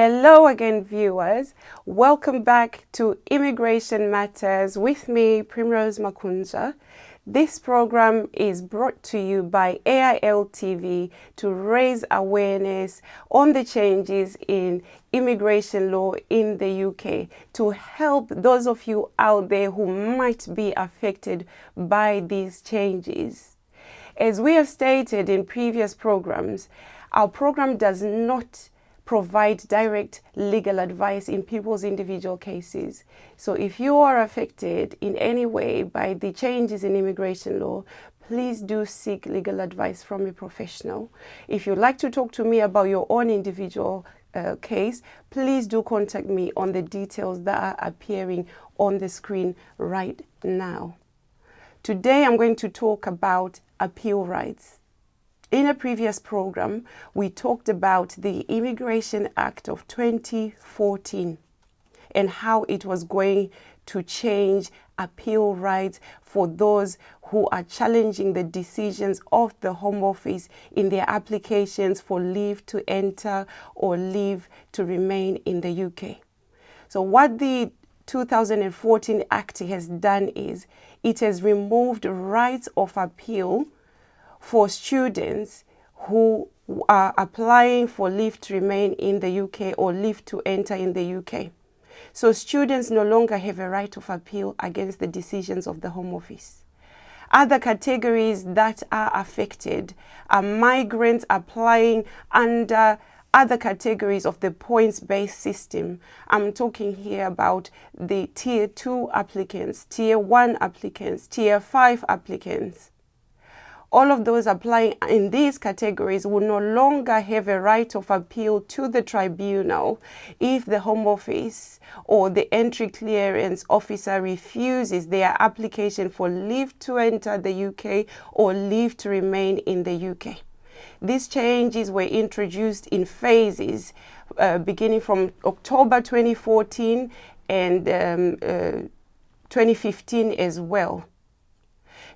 Hello again, viewers. Welcome back to Immigration Matters with me, Primerose Makunzva. This program is brought to you by AILTV to raise awareness on the changes in immigration law in the UK, to help those of you out there who might be affected by these changes. As we have stated in previous programs, our program does not provide direct legal advice in people's individual cases. So if you are affected in any way by the changes in immigration law, please do seek legal advice from a professional. If you'd like to talk to me about your own individual case, please do contact me on the details that are appearing on the screen right now. Today I'm going to talk about appeal rights. In a previous program, we talked about the Immigration Act of 2014 and how it was going to change appeal rights for those who are challenging the decisions of the Home Office in their applications for leave to enter or leave to remain in the UK. So what the 2014 Act has done is it has removed rights of appeal for students who are applying for leave to remain in the UK or leave to enter in the UK. So students no longer have a right of appeal against the decisions of the Home Office. Other categories that are affected are migrants applying under other categories of the points-based system. I'm talking here about the Tier 2 applicants, Tier 1 applicants, Tier 5 applicants. All of those applying in these categories will no longer have a right of appeal to the tribunal if the Home Office or the entry clearance officer refuses their application for leave to enter the UK or leave to remain in the UK. These changes were introduced in phases beginning from October 2014 and 2015 as well.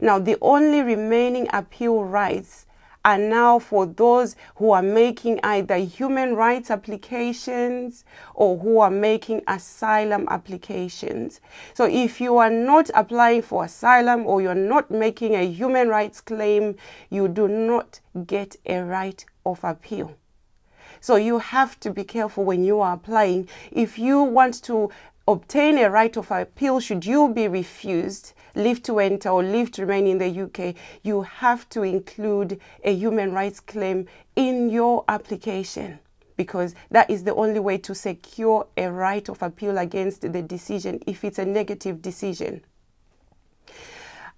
Now, the only remaining appeal rights are now for those who are making either human rights applications or who are making asylum applications. So if you are not applying for asylum or you're not making a human rights claim, you do not get a right of appeal. So you have to be careful when you are applying. If you want to obtain a right of appeal, should you be refused leave to enter or leave to remain in the UK, you have to include a human rights claim in your application, because that is the only way to secure a right of appeal against the decision if it's a negative decision.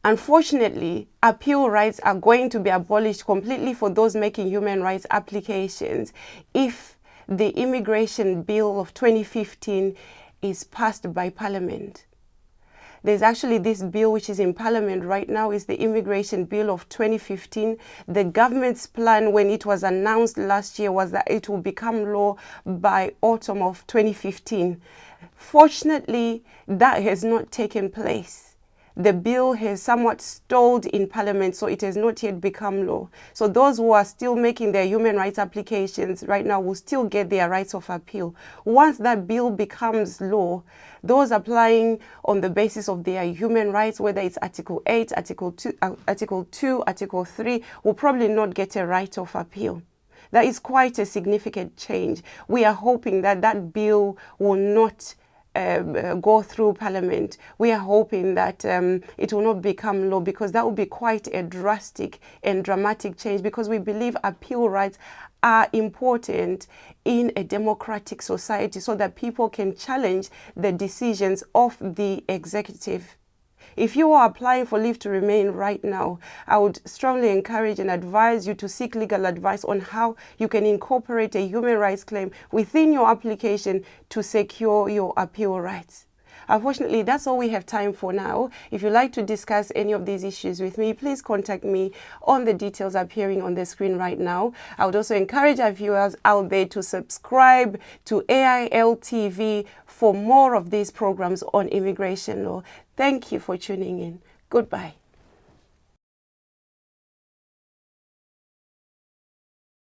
Unfortunately, appeal rights are going to be abolished completely for those making human rights applications if the Immigration Bill of 2015 is passed by Parliament. There's actually this bill which is in Parliament right now, is the Immigration Bill of 2015. The government's plan when it was announced last year was that it will become law by autumn of 2015. Fortunately, that has not taken place. The bill has somewhat stalled in Parliament, so it has not yet become law. So those who are still making their human rights applications right now will still get their rights of appeal. Once that bill becomes law, those applying on the basis of their human rights, whether it's Article 8, Article 2, Article 3, will probably not get a right of appeal. That is quite a significant change. We are hoping that that bill will not go through Parliament. We are hoping that it will not become law, because that would be quite a drastic and dramatic change, because we believe appeal rights are important in a democratic society so that people can challenge the decisions of the executive. If you are applying for leave to remain right now, I would strongly encourage and advise you to seek legal advice on how you can incorporate a human rights claim within your application to secure your appeal rights. Unfortunately, that's all we have time for now. If you'd like to discuss any of these issues with me, please contact me on the details appearing on the screen right now. I would also encourage our viewers out there to subscribe to AILTV for more of these programs on immigration law. Thank you for tuning in. Goodbye.